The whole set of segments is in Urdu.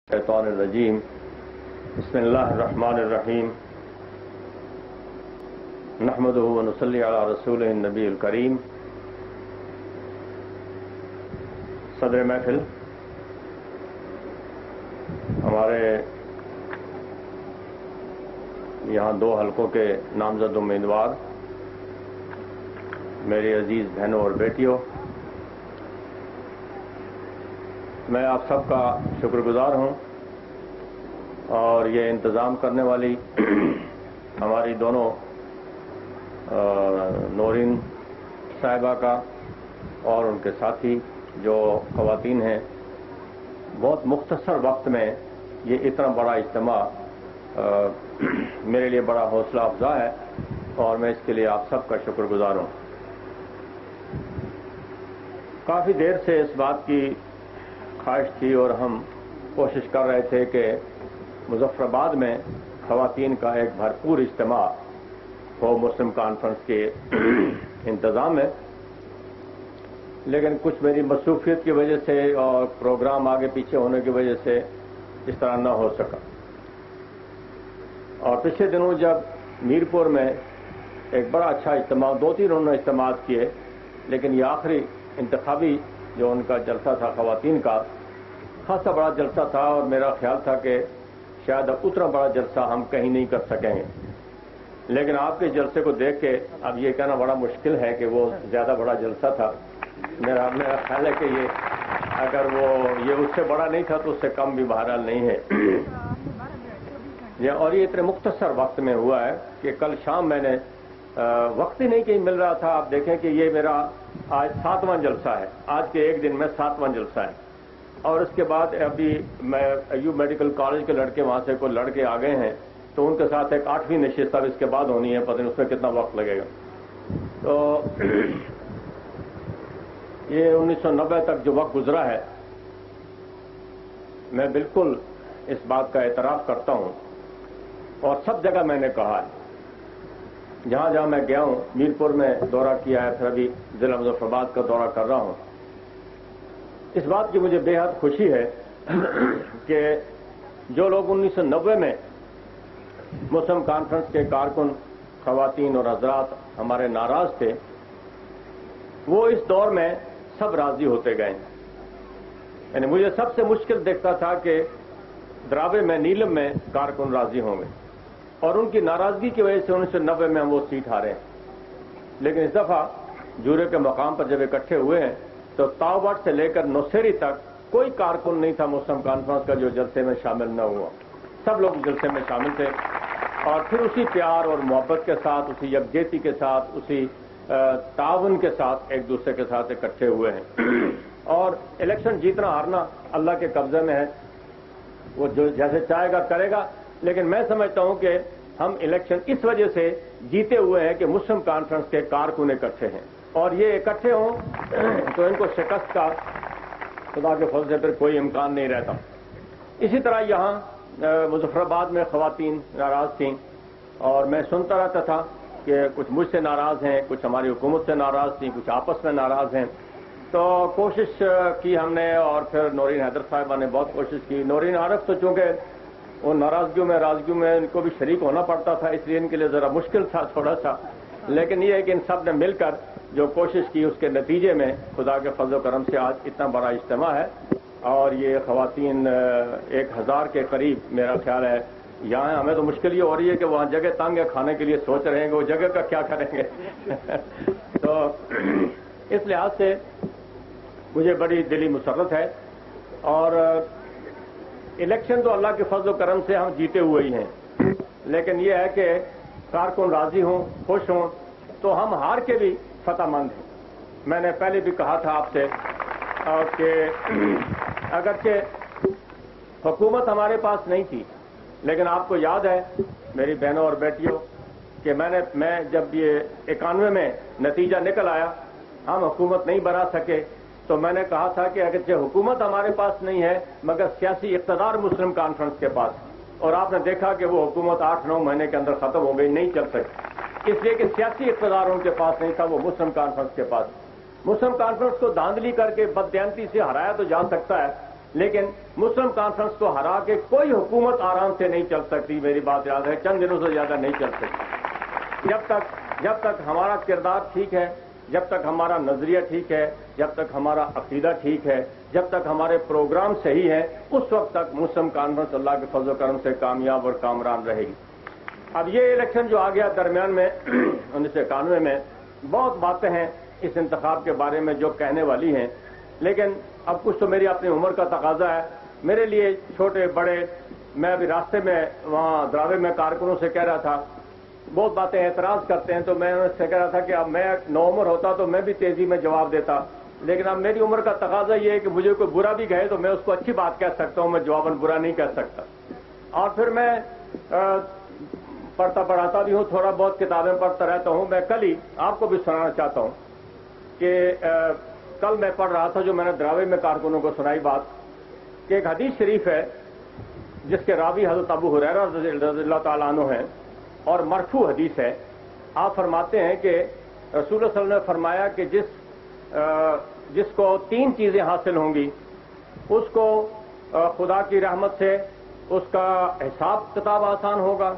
الشیطان الرجیم بسم اللہ الرحمن الرحیم نحمدہ ونصلی علی رسولہ النبی الکریم. صدر محفل، ہمارے یہاں 2 حلقوں کے نامزد امیدوار، میری عزیز بہنوں اور بیٹیوں، میں آپ سب کا شکر گزار ہوں اور یہ انتظام کرنے والی ہماری دونوں نورین صاحبہ کا اور ان کے ساتھی جو خواتین ہیں، بہت مختصر وقت میں یہ اتنا بڑا اجتماع میرے لیے بڑا حوصلہ افزا ہے اور میں اس کے لیے آپ سب کا شکر گزار ہوں. کافی دیر سے اس بات کی خواہش تھی اور ہم کوشش کر رہے تھے کہ مظفر آباد میں خواتین کا ایک بھرپور اجتماع ہو مسلم کانفرنس کے انتظام میں، لیکن کچھ میری مصروفیت کی وجہ سے اور پروگرام آگے پیچھے ہونے کی وجہ سے اس طرح نہ ہو سکا. اور پچھلے دنوں جب میرپور میں ایک بڑا اچھا اجتماع، 2-3 انہوں نے اجتماعات کیے، لیکن یہ آخری انتخابی جو ان کا جلسہ تھا خواتین کا، خاصا بڑا جلسہ تھا اور میرا خیال تھا کہ شاید اب اتنا بڑا جلسہ ہم کہیں نہیں کر سکیں گے. لیکن آپ کے جلسے کو دیکھ کے اب یہ کہنا بڑا مشکل ہے کہ وہ زیادہ بڑا جلسہ تھا. میرا خیال ہے کہ اگر وہ یہ اس سے بڑا نہیں تھا تو اس سے کم بھی بہرحال نہیں ہے. اور یہ اتنے مختصر وقت میں ہوا ہے کہ کل شام میں نے وقت ہی نہیں کہیں مل رہا تھا. آپ دیکھیں کہ یہ میرا آج 7واں جلسہ ہے، آج کے ایک دن میں 7واں جلسہ ہے. اور اس کے بعد ابھی میں ایوب میڈیکل کالج کے لڑکے وہاں سے کوئی لڑکے آ گئے ہیں تو ان کے ساتھ ایک 8ویں نشست اب اس کے بعد ہونی ہے، پتہ نہیں اس میں کتنا وقت لگے گا. تو یہ 1990 تک جو وقت گزرا ہے، میں بالکل اس بات کا اعتراف کرتا ہوں اور سب جگہ میں نے کہا ہے، جہاں جہاں میں گیا ہوں، میرپور میں دورہ کیا ہے، پھر ابھی ضلع مظفر آباد کا دورہ کر رہا ہوں. اس بات کی مجھے بے حد خوشی ہے کہ جو لوگ 1990 میں مسلم کانفرنس کے کارکن خواتین اور حضرات ہمارے ناراض تھے، وہ اس دور میں سب راضی ہوتے گئے. یعنی مجھے سب سے مشکل دیکھتا تھا کہ دراوے میں، نیلم میں کارکن راضی ہوں گے اور ان کی ناراضگی کی وجہ سے 1990 میں ہم وہ سیٹ ہارے ہیں. لیکن اس دفعہ جورے کے مقام پر جب اکٹھے ہوئے ہیں تو تاوبٹ سے لے کر نوسیری تک کوئی کارکن نہیں تھا مسلم کانفرنس کا جو جلسے میں شامل نہ ہوا. سب لوگ جلسے میں شامل تھے اور پھر اسی پیار اور محبت کے ساتھ، اسی یکجہتی کے ساتھ، اسی تعاون کے ساتھ ایک دوسرے کے ساتھ اکٹھے ہوئے ہیں. اور الیکشن جیتنا ہارنا اللہ کے قبضے میں ہے، وہ جو جیسے چاہے گا کرے گا. لیکن میں سمجھتا ہوں کہ ہم الیکشن اس وجہ سے جیتے ہوئے ہیں کہ مسلم کانفرنس کے کارکن اکٹھے ہیں اور یہ اکٹھے ہوں تو ان کو شکست کا خدا کے فضل سے پھر کوئی امکان نہیں رہتا. اسی طرح یہاں مظفر آباد میں خواتین ناراض تھیں اور میں سنتا رہتا تھا کہ کچھ مجھ سے ناراض ہیں، کچھ ہماری حکومت سے ناراض تھیں، کچھ آپس میں ناراض ہیں. تو کوشش کی ہم نے اور پھر نورین حیدر صاحبہ نے بہت کوشش کی. نورین عارف تو چونکہ وہ ناراضگیوں میں ان کو بھی شریک ہونا پڑتا تھا، اس لیے ان کے لیے ذرا مشکل تھا تھوڑا سا. لیکن یہ ہے کہ ان سب نے مل کر جو کوشش کی اس کے نتیجے میں خدا کے فضل و کرم سے آج اتنا بڑا اجتماع ہے. اور یہ خواتین 1000 کے قریب میرا خیال ہے یہاں. ہمیں تو مشکل یہ ہو رہی ہے کہ وہاں جگہ تنگ ہے، کھانے کے لیے سوچ رہے ہیں کہ وہ جگہ کا کیا کریں گے. تو اس لحاظ سے مجھے بڑی دلی مسرت ہے. اور الیکشن تو اللہ کے فضل و کرم سے ہم جیتے ہوئے ہی ہیں، لیکن یہ ہے کہ کارکن راضی ہوں، خوش ہوں تو ہم ہار کے بھی فتح مند ہیں. میں نے پہلے بھی کہا تھا آپ سے کہ اگرچہ حکومت ہمارے پاس نہیں تھی، لیکن آپ کو یاد ہے میری بہنوں اور بیٹیوں کہ میں جب یہ 91 میں نتیجہ نکل آیا، ہم حکومت نہیں بنا سکے، تو میں نے کہا تھا کہ اگرچہ حکومت ہمارے پاس نہیں ہے مگر سیاسی اقتدار مسلم کانفرنس کے پاس. اور آپ نے دیکھا کہ وہ حکومت 8-9 مہینے کے اندر ختم ہو گئی، نہیں چل سکی، اس لیے کہ سیاسی اقتدار ان کے پاس نہیں تھا، وہ مسلم کانفرنس کے پاس. مسلم کانفرنس کو دھاندلی کر کے بددیانتی سے ہرایا تو جا سکتا ہے، لیکن مسلم کانفرنس کو ہرا کے کوئی حکومت آرام سے نہیں چل سکتی، میری بات یاد ہے، چند دنوں سے زیادہ نہیں چل سکتی۔ جب تک ہمارا کردار ٹھیک ہے، جب تک ہمارا نظریہ ٹھیک ہے، جب تک ہمارا عقیدہ ٹھیک ہے، جب تک ہمارے پروگرام صحیح ہیں، اس وقت تک مسلم کانفرنس اللہ کے فضل و کرم سے کامیاب اور کامران رہے گی۔ اب یہ الیکشن جو آ گیا درمیان میں 1991 میں، بہت باتیں ہیں اس انتخاب کے بارے میں جو کہنے والی ہیں، لیکن اب کچھ تو میری اپنی عمر کا تقاضا ہے، میرے لیے چھوٹے بڑے، میں ابھی راستے میں وہاں دراوے میں کارکنوں سے کہہ رہا تھا، بہت باتیں اعتراض کرتے ہیں، تو میں ان سے کہہ رہا تھا کہ اب میں نوعمر ہوتا تو میں بھی تیزی میں جواب دیتا، لیکن اب میری عمر کا تقاضا یہ ہے کہ مجھے کوئی برا بھی کہے تو میں اس کو اچھی بات کہہ سکتا ہوں، میں جواباً برا نہیں کہہ سکتا۔ اور پھر میں پڑھتا پڑھاتا بھی ہوں، تھوڑا بہت کتابیں پڑھتا رہتا ہوں۔ میں کل ہی آپ کو بھی سنانا چاہتا ہوں کہ کل میں پڑھ رہا تھا جو میں نے دراوے میں کارکنوں کو سنائی بات، کہ ایک حدیث شریف ہے جس کے راوی حضرت ابو ہریرہ رضی اللہ تعالیٰ عنہ ہیں اور مرفوع حدیث ہے۔ آپ فرماتے ہیں کہ رسول اللہ صلی اللہ علیہ وسلم نے فرمایا کہ جس کو 3 چیزیں حاصل ہوں گی، اس کو خدا کی رحمت سے اس کا حساب کتاب آسان ہوگا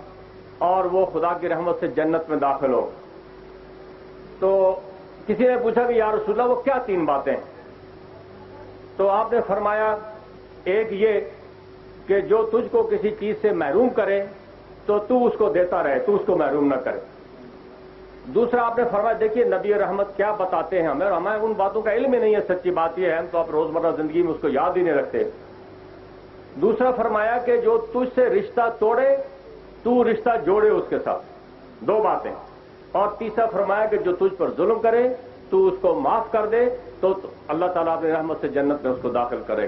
اور وہ خدا کی رحمت سے جنت میں داخل ہوگا۔ تو کسی نے پوچھا کہ یا رسول اللہ وہ کیا 3 باتیں ہیں؟ تو آپ نے فرمایا ایک یہ کہ جو تجھ کو کسی چیز سے محروم کرے تو اس کو دیتا رہے، تو اس کو محروم نہ کرے۔ دوسرا آپ نے فرمایا دیکھیے نبی رحمت کیا بتاتے ہیں ہمیں ان باتوں کا علم ہی نہیں ہے، سچی بات یہ ہے ہم تو آپ روزمرہ زندگی میں اس کو یاد ہی نہیں رکھتے۔ دوسرا فرمایا کہ جو تجھ سے رشتہ توڑے تو رشتہ جوڑے اس کے ساتھ، 2 باتیں۔ اور تیسرا فرمایا کہ جو تجھ پر ظلم کرے تو اس کو معاف کر دے تو اللہ تعالیٰ اپنی رحمت سے جنت میں اس کو داخل کرے۔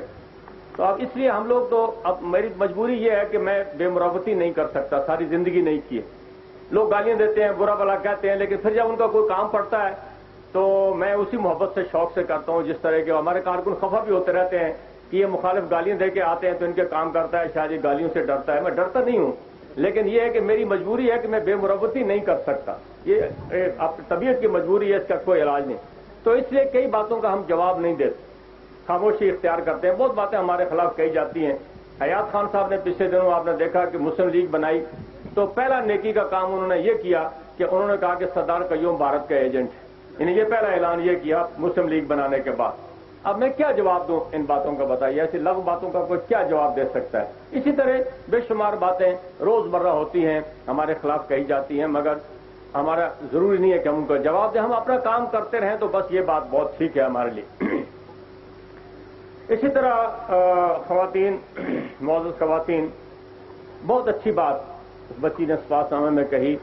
تو اب اس لیے ہم لوگ تو اب میری مجبوری یہ ہے کہ میں بے مروتی نہیں کر سکتا، ساری زندگی نہیں کی ہے۔ لوگ گالیاں دیتے ہیں، برا بھلا کہتے ہیں، لیکن پھر جب ان کا کوئی کام پڑتا ہے تو میں اسی محبت سے شوق سے کرتا ہوں جس طرح کے ہمارے کارکن خفا بھی ہوتے رہتے ہیں کہ یہ مخالف گالیاں دے کے آتے ہیں تو ان کے کام کرتا ہے، شاید یہ گالیوں سے ڈرتا ہے۔ میں ڈرتا نہیں ہوں، لیکن یہ ہے کہ میری مجبوری ہے کہ میں بے مروتی نہیں کر سکتا، یہ طبیعت کی مجبوری ہے، اس کا کوئی علاج نہیں۔ تو اس لیے کئی باتوں کا ہم جواب نہیں دیتے، خاموشی اختیار کرتے ہیں۔ بہت باتیں ہمارے خلاف کہی جاتی ہیں۔ حیات خان صاحب نے پچھلے دنوں آپ نے دیکھا کہ مسلم لیگ بنائی تو پہلا نیکی کا کام انہوں نے یہ کیا کہ انہوں نے کہا کہ سردار قیوم بھارت کا ایجنٹ ہے، یعنی یہ پہلا اعلان یہ کیا مسلم لیگ بنانے کے بعد۔ اب میں کیا جواب دوں ان باتوں کا؟ بتائیے، ایسی لغو باتوں کا کوئی کیا جواب دے سکتا ہے؟ اسی طرح بے شمار باتیں روزمرہ ہوتی ہیں ہمارے خلاف کہی جاتی ہیں، مگر ہمارا ضروری نہیں ہے کہ ہم ان کو جواب دیں، ہم اپنا کام کرتے رہیں تو بس یہ بات بہت ٹھیک ہے ہمارے لیے۔ اسی طرح خواتین، معزز خواتین، بہت اچھی بات اس بچی نے سپاس نامے میں کہی،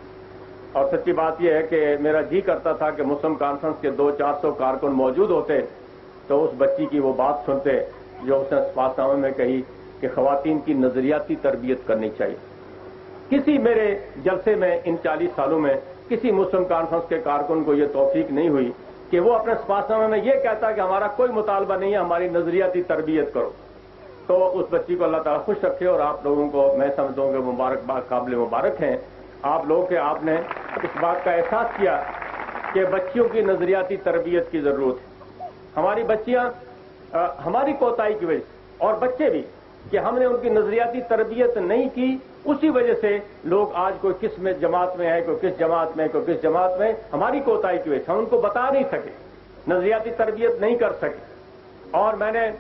اور سچی بات یہ ہے کہ میرا جی کرتا تھا کہ مسلم کانفرنس کے 200-400 کارکن موجود ہوتے تو اس بچی کی وہ بات سنتے جو اس نے سپاس نامے میں کہی کہ خواتین کی نظریاتی تربیت کرنی چاہیے۔ کسی میرے جلسے میں ان 40 سالوں میں کسی مسلم کانفرنس کے کارکن کو یہ توفیق نہیں ہوئی کہ وہ اپنے سپاس نامے میں یہ کہتا کہ ہمارا کوئی مطالبہ نہیں ہے، ہماری نظریاتی تربیت کرو۔ تو اس بچی کو اللہ تعالیٰ خوش رکھے، اور آپ لوگوں کو میں سمجھتا ہوں کہ مبارکباد، قابل مبارک ہیں آپ لوگ کہ آپ نے اس بات کا احساس کیا کہ بچیوں کی نظریاتی تربیت کی ضرورت ہے۔ ہماری بچیاں ہماری کوتاہی کی وجہ سے، اور بچے بھی، کہ ہم نے ان کی نظریاتی تربیت نہیں کی، اسی وجہ سے لوگ آج کوئی کس میں جماعت میں ہے، کوئی کس جماعت میں، کوئی کس جماعت میں، ہماری کوتاہی کی وجہ سے ہم ان کو بتا نہیں سکے، نظریاتی تربیت نہیں کر سکے۔ اور میں نے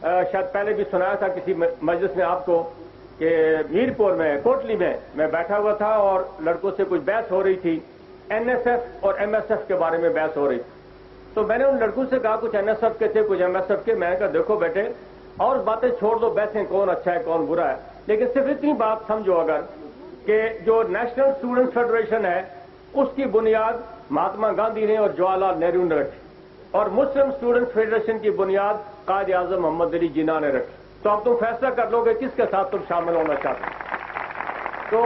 شاید پہلے بھی سنایا تھا کسی مجلس میں آپ کو کہ میرپور میں، کوٹلی میں بیٹھا ہوا تھا اور لڑکوں سے کچھ بحث ہو رہی تھی، این ایس ایف اور ایم ایس ایف کے بارے میں بحث ہو رہی تھی۔ تو میں نے ان لڑکوں سے کہا، کچھ این ایس ایف کے تھے، کچھ ایم ایس ایف کے، میں نے کہا دیکھو بیٹے، اور باتیں چھوڑ دو، بحثیں کون اچھا ہے کون برا ہے، لیکن صرف اتنی بات سمجھو اگر کہ جو نیشنل اسٹوڈنٹس فیڈریشن ہے اس کی بنیاد مہاتما گاندھی نے اور جواہر لال نہرو نے رکھی، اور مسلم اسٹوڈنٹس فیڈریشن کی بنیاد قائد اعظم محمد علی جناح نے رکھی۔ تو اب تم فیصلہ کر لو کہ کس کے ساتھ تم شامل ہونا چاہتے ہو۔ تو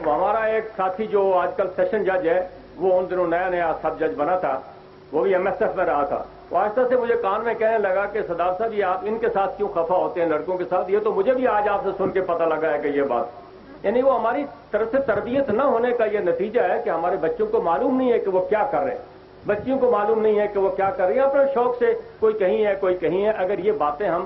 ہمارا ایک ساتھی جو آج کل سیشن جج ہے، وہ ان دنوں نیا سب جج بنا تھا، وہ بھی ایم ایس ایف میں رہا تھا، وہ آہستہ سے مجھے کان میں کہنے لگا کہ سردار صاحب یہ آپ ان کے ساتھ کیوں خفا ہوتے ہیں لڑکوں کے ساتھ؟ یہ تو مجھے بھی آج آپ سے سن کے پتہ لگا ہے کہ یہ بات، یعنی وہ ہماری طرف سے تربیت نہ ہونے کا یہ نتیجہ ہے کہ ہمارے بچوں کو معلوم نہیں ہے کہ وہ کیا کر رہے ہیں، بچیوں کو معلوم نہیں ہے کہ وہ کیا کر رہی ہیں، اپنے شوق سے کوئی کہیں ہے کوئی کہیں ہے۔ اگر یہ باتیں ہم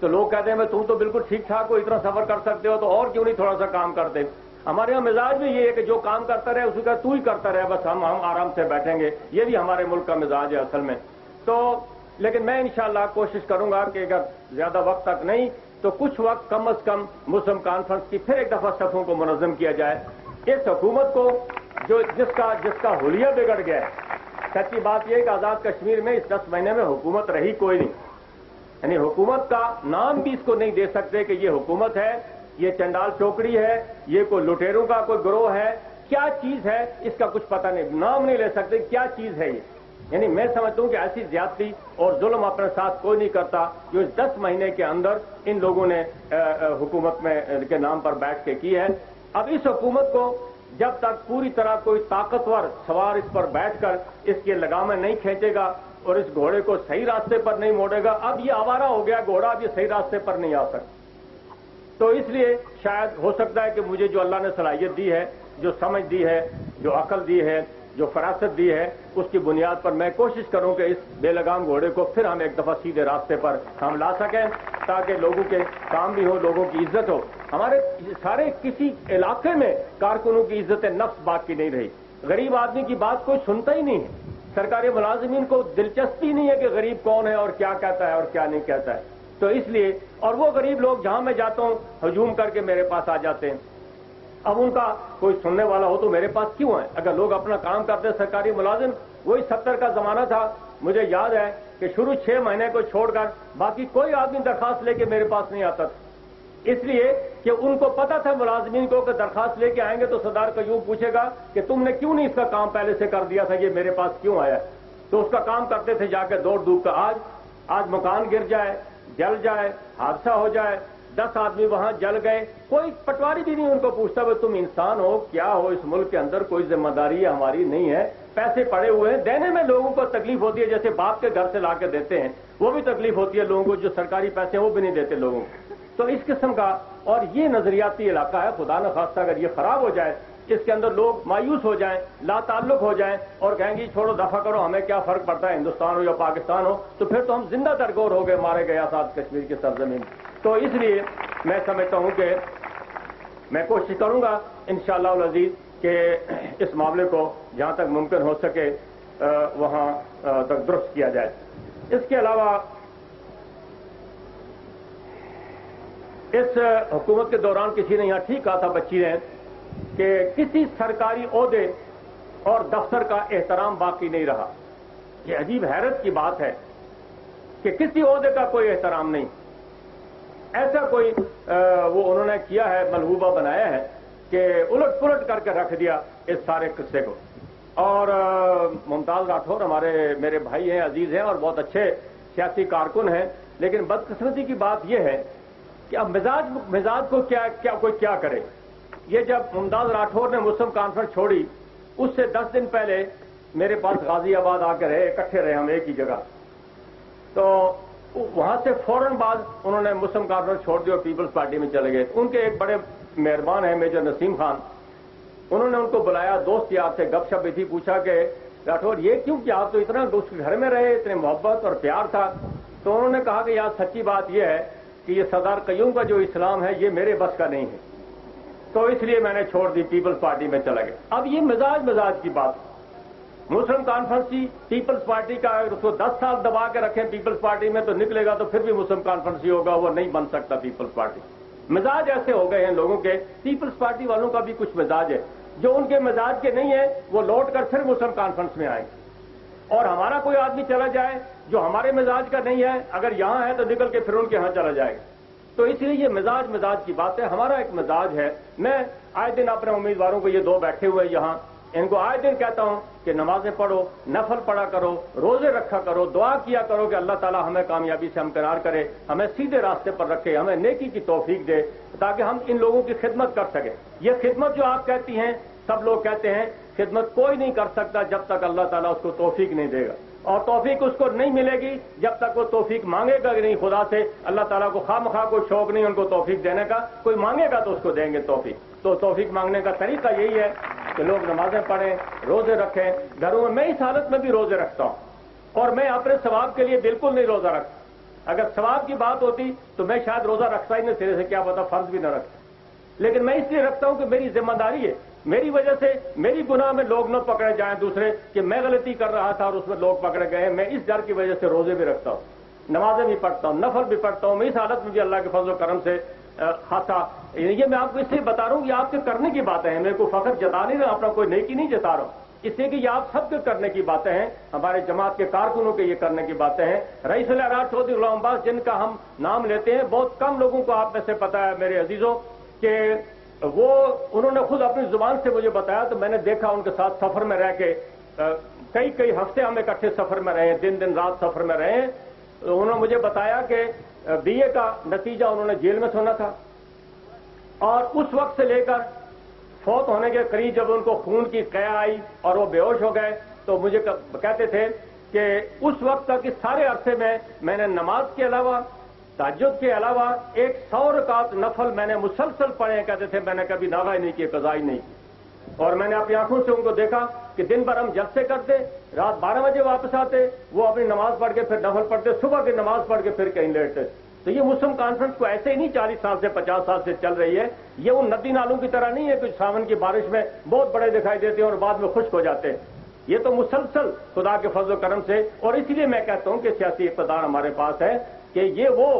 تو لوگ کہتے ہیں تم تو بالکل ٹھیک ٹھاک ہو، اتنا سفر کر سکتے ہو تو اور کیوں نہیں تھوڑا سا کام کرتے؟ ہمارے یہاں مزاج بھی یہ ہے کہ جو کام کرتا رہے اسی کا تو ہی کرتا رہے، بس ہم آرام سے بیٹھیں گے، یہ بھی ہمارے ملک کا مزاج ہے اصل میں۔ تو لیکن میں انشاءاللہ کوشش کروں گا کہ اگر زیادہ وقت تک نہیں تو کچھ وقت کم از کم مسلم کانفرنس کی پھر ایک دفعہ صفوں کو منظم کیا جائے۔ اس حکومت کو جس کا حلیہ بگڑ گیا ہے، سچی بات یہ ہے کہ آزاد کشمیر میں اس 10 مہینے میں حکومت رہی کوئی نہیں، یعنی حکومت کا نام بھی اس کو نہیں دے سکتے کہ یہ حکومت ہے، یہ چنڈال چوکڑی ہے، یہ کوئی لٹیروں کا کوئی گروہ ہے، کیا چیز ہے اس کا کچھ پتہ نہیں، نام نہیں لے سکتے کیا چیز ہے یہ۔ یعنی میں سمجھتا ہوں کہ ایسی زیادتی اور ظلم اپنے ساتھ کوئی نہیں کرتا جو اس 10 مہینے کے اندر ان لوگوں نے حکومت میں کے نام پر بیٹھ کے کی ہے۔ اب اس حکومت کو جب تک پوری طرح کوئی طاقتور سوار اس پر بیٹھ کر اس کے لگامیں نہیں کھینچے گا اور اس گھوڑے کو صحیح راستے پر نہیں موڑے گا، اب یہ آوارہ ہو گیا گھوڑا، اب یہ صحیح راستے پر نہیں آ سکتا۔ تو اس لیے شاید ہو سکتا ہے کہ مجھے جو اللہ نے صلاحیت دی ہے، جو سمجھ دی ہے، جو عقل دی ہے، جو فراست دی ہے، اس کی بنیاد پر میں کوشش کروں کہ اس بے لگام گھوڑے کو پھر ہم ایک دفعہ سیدھے راستے پر ہم لا سکیں، تاکہ لوگوں کے کام بھی ہو، لوگوں کی عزت ہو۔ ہمارے سارے کسی علاقے میں کارکنوں کی عزت نفس باقی نہیں رہی، غریب آدمی کی بات کوئی سنتا ہی نہیں ہے، سرکاری ملازمین کو دلچسپی نہیں ہے کہ غریب کون ہے اور کیا کہتا ہے اور کیا نہیں کہتا ہے۔ تو اس لیے اور وہ غریب لوگ جہاں میں جاتا ہوں ہجوم کر کے میرے پاس آ جاتے ہیں۔ اب ان کا کوئی سننے والا ہو تو میرے پاس کیوں ہے؟ اگر لوگ اپنا کام کرتے سرکاری ملازم، وہی 70 کا زمانہ تھا، مجھے یاد ہے کہ شروع 6 مہینے کو چھوڑ کر باقی کوئی آدمی درخواست لے کے میرے پاس نہیں آتا تھا، اس لیے کہ ان کو پتا تھا ملازمین کو کہ درخواست لے کے آئیں گے تو صدر قیوم پوچھے گا کہ تم نے کیوں نہیں اس کا کام پہلے سے کر دیا تھا، یہ میرے پاس کیوں آیا؟ تو اس کا کام کرتے تھے جا کے دوڑ دھوپ کا۔ آج مکان گر جائے، جل جائے، حادثہ ہو جائے، 10 آدمی وہاں جل گئے، کوئی پٹواری بھی نہیں ان کو پوچھتا وہ تم انسان ہو کیا ہو، اس ملک کے اندر کوئی ذمہ داری ہماری نہیں ہے، پیسے پڑے ہوئے ہیں، دینے میں لوگوں کو تکلیف ہوتی ہے، جیسے باپ کے گھر سے لا کے دیتے ہیں وہ بھی تکلیف ہوتی ہے لوگوں کو، جو سرکاری پیسے ہیں وہ بھی نہیں دیتے لوگوں کو۔ تو اس قسم کا اور یہ نظریاتی علاقہ ہے، خدا نخواستہ اگر یہ خراب ہو جائے، اس کے اندر لوگ مایوس ہو جائیں، لا تعلق ہو جائیں اور کہیں گے چھوڑو دفع کرو، ہمیں کیا فرق پڑتا ہے ہندوستان ہو یا پاکستان ہو، تو پھر تو ہم زندہ درگور ہو گئے مارے گئے آزاد کشمیر کی سرزمین۔ تو اس لیے میں سمجھتا ہوں کہ میں کوشش کروں گا انشاءاللہ العزیز کہ اس معاملے کو جہاں تک ممکن ہو سکے وہاں تک درست کیا جائے۔ اس کے علاوہ اس حکومت کے دوران کسی نے یہاں ٹھیک کہا تھا بچی نے کہ کسی سرکاری عہدے اور دفتر کا احترام باقی نہیں رہا۔ یہ عجیب حیرت کی بات ہے کہ کسی عہدے کا کوئی احترام نہیں، ایسا کوئی وہ انہوں نے کیا ہے، ملحوبہ بنایا ہے کہ الٹ پلٹ کر کے رکھ دیا اس سارے قصے کو۔ اور ممتاز راٹھور میرے بھائی ہیں، عزیز ہیں اور بہت اچھے سیاسی کارکن ہیں، لیکن بدقسمتی کی بات یہ ہے کہ اب مزاج کو کوئی کیا کرے۔ یہ جب ممتاز راٹھور نے مسلم کانفرنس چھوڑی، اس سے 10 دن پہلے میرے پاس غازی آباد آ کے رہے، اکٹھے رہے ہم ایک ہی جگہ، تو وہاں سے فوراً بعد انہوں نے مسلم کانفرنس چھوڑ دی اور پیپلز پارٹی میں چلے گئے۔ ان کے ایک بڑے مہربان ہیں میجر نسیم خان، انہوں نے ان کو بلایا، دوست یار سے گپ شپ تھی، پوچھا کہ راٹھور یہ کیوں کہ آپ تو اتنا اس گھر میں رہے، اتنے محبت اور پیار تھا، تو انہوں نے کہا کہ یار سچی بات یہ ہے کہ یہ سردار قیوم کا جو اسلام ہے یہ میرے بس کا نہیں ہے، تو اس لیے میں نے چھوڑ دی، پیپلز پارٹی میں چلا گیا۔ اب یہ مزاج کی بات، مسلم کانفرنس کی پیپلز پارٹی کا اگر اس کو 10 سال دبا کے رکھیں پیپلز پارٹی میں تو نکلے گا تو پھر بھی مسلم کانفرنس ہی ہوگا، وہ نہیں بن سکتا پیپلز پارٹی۔ مزاج ایسے ہو گئے ہیں لوگوں کے، پیپلز پارٹی والوں کا بھی کچھ مزاج ہے، جو ان کے مزاج کے نہیں ہے وہ لوٹ کر پھر مسلم کانفرنس میں آئیں گے، اور ہمارا کوئی آدمی چلا جائے جو ہمارے مزاج کا نہیں ہے، اگر یہاں ہے تو نکل کے پھر ان کے ہاں چلا جائے گا۔ تو اس لیے یہ مزاج کی بات ہے، ہمارا ایک مزاج ہے۔ میں آئے دن اپنے امیدواروں کو، یہ 2 بیٹھے ہوئے یہاں، ان کو آئے دن کہتا ہوں کہ نمازیں پڑھو، نفل پڑھا کرو، روزے رکھا کرو، دعا کیا کرو کہ اللہ تعالیٰ ہمیں کامیابی سے ہمکنار کرے، ہمیں سیدھے راستے پر رکھے، ہمیں نیکی کی توفیق دے تاکہ ہم ان لوگوں کی خدمت کر سکیں۔ یہ خدمت جو آپ کہتی ہیں، سب لوگ کہتے ہیں خدمت کوئی نہیں کر سکتا جب تک اللہ تعالیٰ اس کو توفیق نہیں دے گا، اور توفیق اس کو نہیں ملے گی جب تک وہ توفیق مانگے گا کہ نہیں خدا سے۔ اللہ تعالیٰ کو خواہ مخواہ کوئی شوق نہیں ان کو توفیق دینے کا، کوئی مانگے گا تو اس کو دیں گے توفیق۔ تو توفیق مانگنے کا طریقہ یہی ہے کہ لوگ نمازیں پڑھیں، روزے رکھیں گھروں میں۔ میں اس حالت میں بھی روزے رکھتا ہوں اور میں اپنے ثواب کے لیے بالکل نہیں روزہ رکھتا، اگر ثواب کی بات ہوتی تو میں شاید روزہ رکھتا ہی نہیں سرے سے، کیا پتا فرض بھی نہ رکھتا، لیکن میں اس لیے رکھتا ہوں کہ میری ذمہ داری ہے، میری وجہ سے میری گناہ میں لوگ نہ پکڑے جائیں دوسرے کہ میں غلطی کر رہا تھا اور اس میں لوگ پکڑے گئے، میں اس ڈر کی وجہ سے روزے بھی رکھتا ہوں، نمازیں بھی پڑھتا ہوں، نفل بھی پڑھتا ہوں، میں اس حالت میں بھی اللہ کے فضل و کرم سے خاصا، یہ میں آپ کو اس لیے بتا رہا ہوں کہ آپ کے کرنے کی باتیں ہیں، میرے کو فخر جتا نہیں رہا، اپنا کوئی نیکی نہیں جتا رہا ہوں، اس لیے کہ یہ آپ سب کے کرنے کی باتیں ہیں، ہمارے جماعت کے کارکنوں کے یہ کرنے کی باتیں ہیں۔ رئیس الاحرار چودھری غلام عباس جن کا ہم نام لیتے ہیں، بہت کم لوگوں کو آپ میں سے پتا ہے میرے عزیزوں کہ انہوں نے خود اپنی زبان سے مجھے بتایا، تو میں نے دیکھا ان کے ساتھ سفر میں رہ کے، کئی ہفتے ہم اکٹھے سفر میں رہے ہیں، دن رات سفر میں رہے ہیں، انہوں نے مجھے بتایا کہ بی اے کا نتیجہ انہوں نے جیل میں سنا تھا، اور اس وقت سے لے کر فوت ہونے کے قریب جب ان کو خون کی قیاء آئی اور وہ بے ہوش ہو گئے تو مجھے کہتے تھے کہ اس وقت تک اس سارے عرصے میں نے نماز کے علاوہ، تہجد کے علاوہ 100 رکعت نفل میں نے مسلسل پڑھے، کہتے تھے میں نے کبھی ناغہ نہیں کی، قضا ہی نہیں کی، اور میں نے اپنی آنکھوں سے ان کو دیکھا کہ دن بھر ہم جلسے کرتے، رات 12 بجے واپس آتے، وہ اپنی نماز پڑھ کے پھر نفل پڑھتے، صبح کی نماز پڑھ کے پھر کہیں لیٹتے۔ تو یہ مسلم کانفرنس کو ایسے ہی نہیں 40 سال سے 50 سال سے چل رہی ہے، یہ ان ندی نالوں کی طرح نہیں ہے کہ ساون کی بارش میں بہت بڑے دکھائی دیتے ہیں اور بعد میں خشک ہو جاتے ہیں، یہ تو مسلسل خدا کے فضل و کرم سے، اور اس لیے میں کہتا ہوں کہ سیاسی اقتدار ہمارے پاس ہے کہ یہ وہ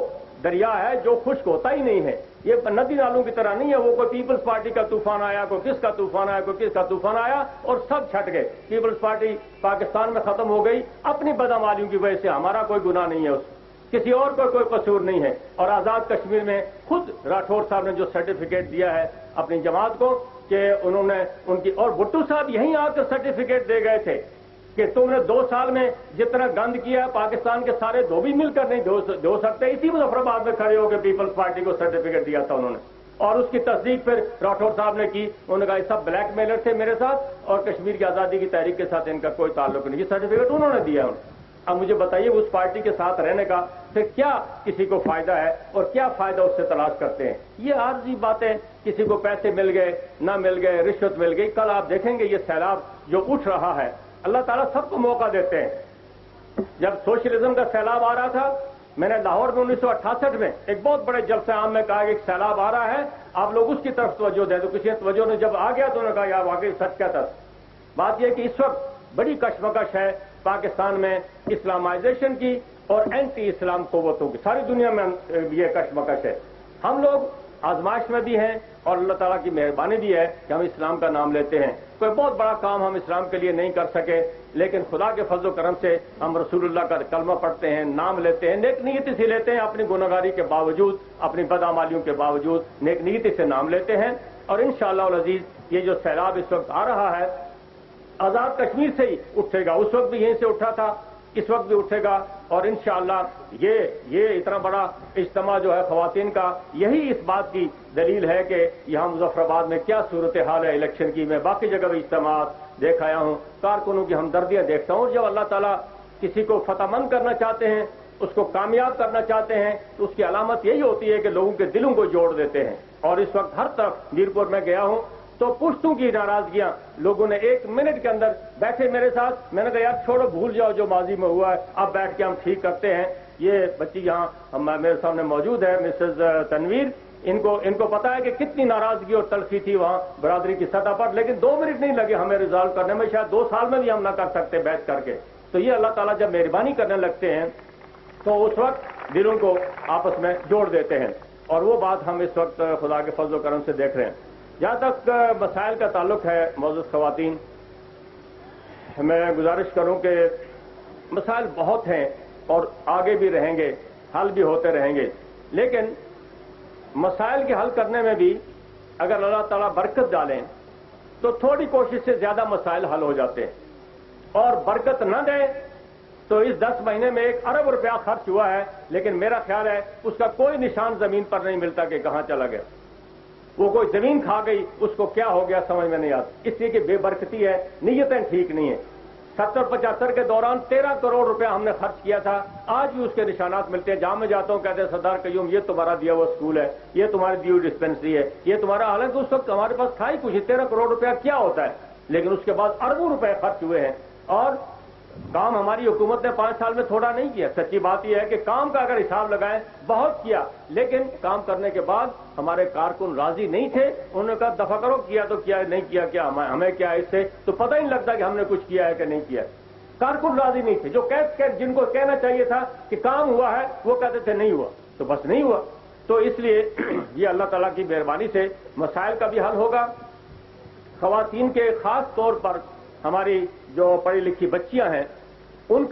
دریا ہے جو خشک ہوتا ہی نہیں ہے، یہ ندی نالوں کی طرح نہیں ہے، وہ کوئی پیپلز پارٹی کا طوفان آیا، کوئی کس کا طوفان آیا، کوئی کس کا طوفان آیا اور سب چھٹ گئے، پیپلز پارٹی پاکستان میں ختم ہو گئی اپنی بدعمالیوں کی وجہ سے، ہمارا کوئی گناہ نہیں ہے، اس کسی اور کو کوئی قصور نہیں ہے۔ اور آزاد کشمیر میں خود راٹھور صاحب نے جو سرٹیفکیٹ دیا ہے اپنی جماعت کو کہ انہوں نے ان کی، اور بھٹو صاحب یہیں آ کر سرٹیفکیٹ دے گئے تھے کہ تم نے 2 سال میں جتنا گند کیا ہے پاکستان کے سارے دھوبی مل کر نہیں دھو سکتے، اسی مظفر آباد میں کھڑے ہو کے پیپلز پارٹی کو سرٹیفکیٹ دیا تھا انہوں نے، اور اس کی تصدیق پھر راٹھور صاحب نے کی، انہوں نے کہا یہ سب بلیک میلر تھے میرے ساتھ اور کشمیر کی آزادی کی تحریک کے ساتھ ان کا کوئی تعلق نہیں، یہ سرٹیفکیٹ انہوں نے دیا ہے۔ اب مجھے بتائیے اس پارٹی کے ساتھ رہنے کا پھر کیا کسی کو فائدہ ہے اور کیا فائدہ اس سے تلاش کرتے ہیں؟ یہ عارضی باتیں، کسی کو پیسے مل گئے نہ مل گئے، رشوت مل گئی، کل آپ دیکھیں گے یہ سیلاب جو اٹھ رہا ہے، اللہ تعالیٰ سب کو موقع دیتے ہیں۔ جب سوشلزم کا سیلاب آ رہا تھا، میں نے لاہور میں 1968 میں ایک بہت بڑے جلسے عام میں کہا کہ ایک سیلاب آ رہا ہے، آپ لوگ اس کی طرف توجہ دیں، تو کسی توجہ نے جب آ گیا تو انہوں نے کہا یار واقعی سچ کہتا۔ بات یہ کہ اس وقت بڑی کشمکش ہے پاکستان میں اسلامائزیشن کی اور اینٹی اسلام قوتوں کی، ساری دنیا میں یہ کشمکش ہے، ہم لوگ آزمائش میں بھی ہیں اور اللہ تعالیٰ کی مہربانی بھی ہے کہ ہم اسلام کا نام لیتے ہیں، کوئی بہت بڑا کام ہم اسلام کے لیے نہیں کر سکے، لیکن خدا کے فضل و کرم سے ہم رسول اللہ کا کلمہ پڑھتے ہیں، نام لیتے ہیں، نیک نیتی سے لیتے ہیں، اپنی گنہگاری کے باوجود، اپنی بدعمالیوں کے باوجود نیک نیتی سے نام لیتے ہیں، اور انشاءاللہ العزیز یہ جو سیلاب اس وقت آ رہا ہے آزاد کشمیر سے ہی اٹھے گا، اس وقت بھی یہیں سے اٹھا تھا، اس وقت بھی اٹھے گا، اور انشاءاللہ یہ اتنا بڑا اجتماع جو ہے خواتین کا، یہی اس بات کی دلیل ہے کہ یہاں مظفر آباد میں کیا صورتحال ہے الیکشن کی۔ میں باقی جگہ بھی اجتماعات دیکھ آیا ہوں، کارکنوں کی ہمدردیاں دیکھتا ہوں، جب اللہ تعالیٰ کسی کو فتح مند کرنا چاہتے ہیں، اس کو کامیاب کرنا چاہتے ہیں، تو اس کی علامت یہی ہوتی ہے کہ لوگوں کے دلوں کو جوڑ دیتے ہیں، اور اس وقت ہر طرف میرپور میں گیا ہوں تو پشتوں کی ناراضگیاں لوگوں نے 1 منٹ کے اندر بیٹھے میرے ساتھ، میں نے کہا یار چھوڑو بھول جاؤ جو ماضی میں ہوا ہے، اب بیٹھ کے ہم ٹھیک کرتے ہیں۔ یہ بچی یہاں میرے سامنے موجود ہے، مسز تنویر، ان کو پتا ہے کہ کتنی ناراضگی اور تلخی تھی وہاں برادری کی سطح پر، لیکن 2 منٹ نہیں لگے ہمیں ریزالو کرنے میں، شاید 2 سال میں بھی ہم نہ کر سکتے بیٹھ کر کے۔ تو یہ اللہ تعالیٰ جب مہربانی کرنے لگتے ہیں تو اس وقت دلوں کو آپس میں جوڑ دیتے ہیں، اور وہ بات ہم اس وقت خدا کے فضل و کرم سے دیکھ رہے ہیں۔ جہاں تک مسائل کا تعلق ہے معزز خواتین، میں گزارش کروں کہ مسائل بہت ہیں اور آگے بھی رہیں گے، حل بھی ہوتے رہیں گے، لیکن مسائل کے حل کرنے میں بھی اگر اللہ تعالیٰ برکت ڈالیں تو تھوڑی کوشش سے زیادہ مسائل حل ہو جاتے ہیں، اور برکت نہ دیں تو اس 10 مہینے میں 1 ارب روپیہ خرچ ہوا ہے، لیکن میرا خیال ہے اس کا کوئی نشان زمین پر نہیں ملتا کہ کہاں چلا گیا، وہ کوئی زمین کھا گئی، اس کو کیا ہو گیا سمجھ میں نہیں آتا، اس لیے کہ بے برکتی ہے، نیتیں ٹھیک نہیں ہیں۔ 70-75 کے دوران 13 کروڑ روپیہ ہم نے خرچ کیا تھا، آج بھی اس کے نشانات ملتے ہیں، جہاں میں جاتا ہوں کہتے ہیں سردار قیوم یہ تمہارا دیا ہوا اسکول ہے، یہ تمہاری دی ہوئی ڈسپینسری ہے، یہ تمہارا، حالانکہ اس وقت ہمارے پاس تھا ہی کچھ، 13 کروڑ روپیہ کیا ہوتا ہے، لیکن اس کے بعد اربوں روپے خرچ ہوئے ہیں، اور کام ہماری حکومت نے 5 سال میں تھوڑا نہیں کیا. سچی بات یہ ہے کہ کام کا اگر حساب لگائیں بہت کیا, لیکن کام کرنے کے بعد ہمارے کارکن راضی نہیں تھے. انہوں نے کہا دفع کرو, کیا تو کیا, نہیں کیا کیا, ہمیں کیا اس سے تو پتہ ہی نہیں لگتا کہ ہم نے کچھ کیا ہے کہ نہیں کیا. کارکن راضی نہیں تھے, جو جن کو کہنا چاہیے تھا کہ کام ہوا ہے وہ کہتے تھے نہیں ہوا, تو بس نہیں ہوا. تو اس لیے یہ اللہ تعالیٰ کی مہربانی سے مسائل کا بھی حل ہوگا. خواتین کے خاص طور پر ہماری جو پڑھی لکھی بچیاں ہیں ان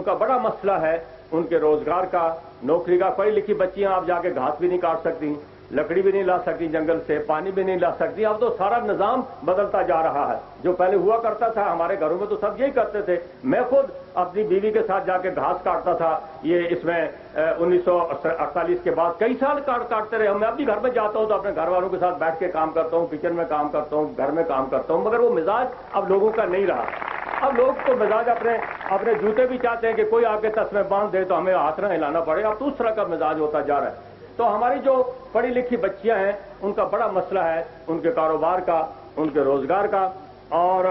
کا بڑا مسئلہ ہے ان کے روزگار کا, نوکری کا. پڑھی لکھی بچیاں آپ جا کے گھاس بھی نہیں کاٹ سکتی, لکڑی بھی نہیں لا سکتی جنگل سے, پانی بھی نہیں لا سکتی. اب تو سارا نظام بدلتا جا رہا ہے. جو پہلے ہوا کرتا تھا ہمارے گھروں میں تو سب یہی کرتے تھے. میں خود اپنی بیوی کے ساتھ جا کے گھاس کاٹتا تھا. یہ اس میں 1948 کے بعد کئی سال کاٹتے رہے. میں اب بھی گھر میں جاتا ہوں تو اپنے گھر والوں کے ساتھ بیٹھ کے کام کرتا ہوں, کچن میں کام کرتا ہوں, گھر میں کام کرتا ہوں. مگر وہ مزاج اب لوگوں کا نہیں رہا. اب لوگ تو مزاج اپنے جوتے بھی چاہتے ہیں کہ کوئی آپ کے تسمے باندھ دے تو ہمیں ہاتھ نہ ہلانا پڑے. اب تو اس طرح کا مزاج ہوتا جا رہا ہے. تو ہماری جو پڑھی لکھی بچیاں ہیں ان کا بڑا مسئلہ ہے ان کے کاروبار کا, ان کے روزگار کا. اور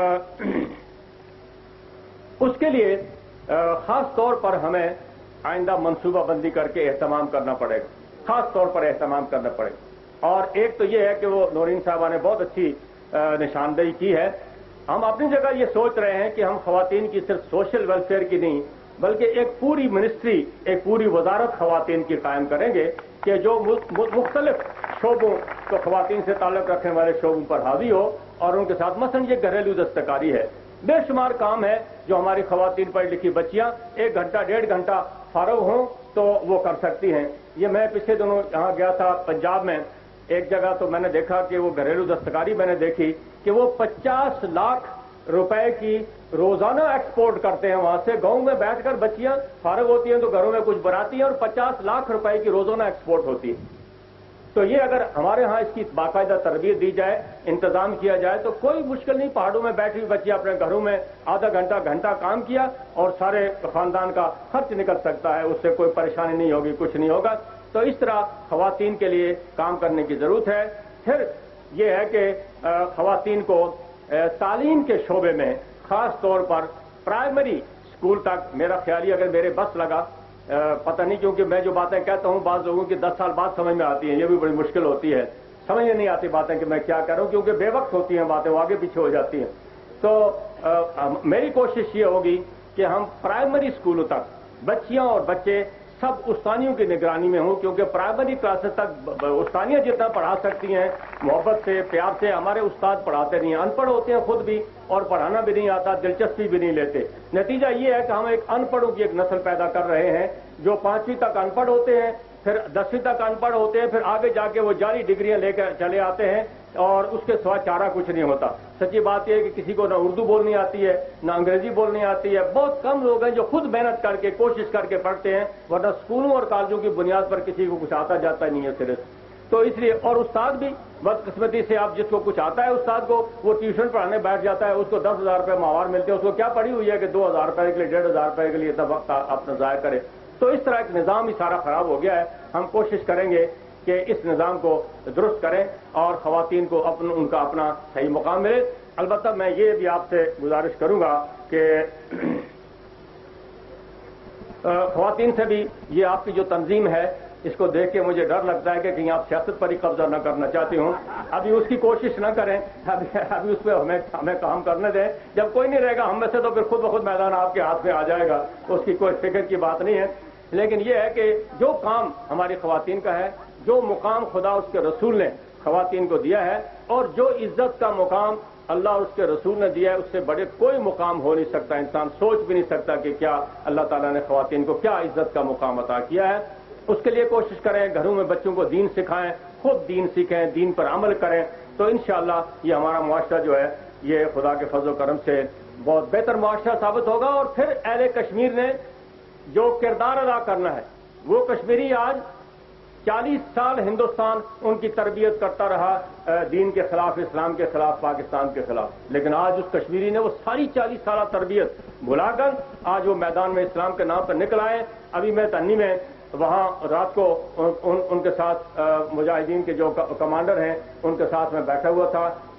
اس کے لیے خاص طور پر ہمیں آئندہ منصوبہ بندی کر کے اہتمام کرنا پڑے گا, خاص طور پر اہتمام کرنا پڑے گا. اور ایک تو یہ ہے کہ وہ نورین صاحبہ نے بہت اچھی نشاندہی کی ہے. ہم اپنی جگہ یہ سوچ رہے ہیں کہ ہم خواتین کی صرف سوشل ویلفیئر کی نہیں بلکہ ایک پوری منسٹری, ایک پوری وزارت خواتین کی قائم کریں گے کہ جو مختلف شعبوں کو خواتین سے تعلق رکھنے والے شعبوں پر حاوی ہو. اور ان کے ساتھ مثلا یہ گھریلو دستکاری ہے, بے شمار کام ہے جو ہماری خواتین پڑھی لکھی بچیاں 1 گھنٹہ 1.5 گھنٹہ فارغ ہوں تو وہ کر سکتی ہیں. یہ میں پچھلے دنوں یہاں گیا تھا پنجاب میں ایک جگہ, تو میں نے دیکھا کہ وہ گھریلو دستکاری میں نے دیکھی کہ وہ 50 لاکھ روپے کی روزانہ ایکسپورٹ کرتے ہیں وہاں سے. گاؤں میں بیٹھ کر بچیاں فارغ ہوتی ہیں تو گھروں میں کچھ بناتی ہیں اور 50 لاکھ روپے کی روزانہ ایکسپورٹ ہوتی ہے. تو یہ اگر ہمارے ہاں اس کی باقاعدہ تربیت دی جائے, انتظام کیا جائے تو کوئی مشکل نہیں. پہاڑوں میں بیٹھی ہوئی بچی اپنے گھروں میں آدھا گھنٹہ کام کیا اور سارے خاندان کا خرچ نکل سکتا ہے, اس سے کوئی پریشانی نہیں ہوگی, کچھ نہیں ہوگا. تو اس طرح خواتین کے لیے کام کرنے کی ضرورت ہے. پھر یہ ہے کہ خواتین کو تعلیم کے شعبے میں خاص طور پر پرائمری اسکول تک, میرا خیال ہی اگر میرے بس لگا, پتہ نہیں کیونکہ میں جو باتیں کہتا ہوں بعض لوگوں کی 10 سال بعد سمجھ میں آتی ہیں, یہ بھی بڑی مشکل ہوتی ہے, سمجھ میں نہیں آتی باتیں کہ میں کیا کہہ رہا ہوں, کیونکہ بے وقت ہوتی ہیں باتیں, وہ آگے پیچھے ہو جاتی ہیں. تو میری کوشش یہ ہوگی کہ ہم پرائمری اسکولوں تک بچیاں اور بچے سب استانیوں کی نگرانی میں ہوں, کیونکہ پرائمری کلاسز تک استانیاں جتنا پڑھا سکتی ہیں محبت سے, پیار سے. ہمارے استاد پڑھاتے نہیں ہیں, ان پڑھ ہوتے ہیں خود بھی اور پڑھانا بھی نہیں آتا, دلچسپی بھی نہیں لیتے. نتیجہ یہ ہے کہ ہم ایک ان پڑھوں کی ایک نسل پیدا کر رہے ہیں جو 5ویں تک ان پڑھ ہوتے ہیں, پھر 10ویں تک ان پڑھ ہوتے ہیں, پھر آگے جا کے وہ جعلی ڈگریاں لے کر چلے آتے ہیں اور اس کے سوا چارہ کچھ نہیں ہوتا. سچی بات یہ ہے کہ کسی کو نہ اردو بولنی آتی ہے نہ انگریزی بولنی آتی ہے. بہت کم لوگ ہیں جو خود محنت کر کے کوشش کر کے پڑھتے ہیں, ورنہ اسکولوں اور کالجوں کی بنیاد پر کسی کو کچھ آتا جاتا نہیں ہے صرف. تو اس لیے اور استاد بھی بدقسمتی سے آپ جس کو کچھ آتا ہے استاد کو وہ ٹیوشن پڑھانے بیٹھ جاتا ہے, اس کو 10,000 روپے ماہوار ملتے ہیں, اس کو کیا پڑھی ہوئی ہے کہ 2,000 روپے کے لیے 1,500 روپے کے لیے اتنا وقت اپنا ضائع کرے. تو اس طرح ایک نظام ہی سارا خراب ہو گیا ہے. ہم کوشش کریں گے کہ اس نظام کو درست کریں اور خواتین کو ان کا اپنا صحیح مقام ملے. البتہ میں یہ بھی آپ سے گزارش کروں گا کہ خواتین سے بھی یہ آپ کی جو تنظیم ہے اس کو دیکھ کے مجھے ڈر لگتا ہے کہ کہیں آپ سیاست پر ہی قبضہ نہ کرنا چاہتی ہوں. ابھی اس کی کوشش نہ کریں, ابھی اس پہ ہمیں کام کرنے دیں. جب کوئی نہیں رہے گا ہم میں سے تو پھر خود بخود میدان آپ کے ہاتھ میں آ جائے گا, اس کی کوئی فکر کی بات نہیں ہے. لیکن یہ ہے کہ جو کام ہماری خواتین کا ہے, جو مقام خدا اس کے رسول نے خواتین کو دیا ہے, اور جو عزت کا مقام اللہ اور اس کے رسول نے دیا ہے, اس سے بڑے کوئی مقام ہو نہیں سکتا. انسان سوچ بھی نہیں سکتا کہ کیا اللہ تعالیٰ نے خواتین کو کیا عزت کا مقام عطا کیا ہے. اس کے لیے کوشش کریں, گھروں میں بچوں کو دین سکھائیں, خود دین سیکھیں, دین پر عمل کریں, تو انشاءاللہ یہ ہمارا معاشرہ جو ہے یہ خدا کے فضل و کرم سے بہت بہتر معاشرہ ثابت ہوگا. اور پھر اہل کشمیر نے جو کردار ادا کرنا ہے, وہ کشمیری آج 40 سال ہندوستان ان کی تربیت کرتا رہا دین کے خلاف, اسلام کے خلاف, پاکستان کے خلاف, لیکن آج اس کشمیری نے وہ ساری 40 سالہ تربیت بھلا کر آج وہ میدان میں اسلام کے نام پر نکل آئے. ابھی میں تنی میں وہاں رات کو ان کے ساتھ مجاہدین کے جو کمانڈر ہیں ان کے ساتھ میں بیٹھا ہوا تھا.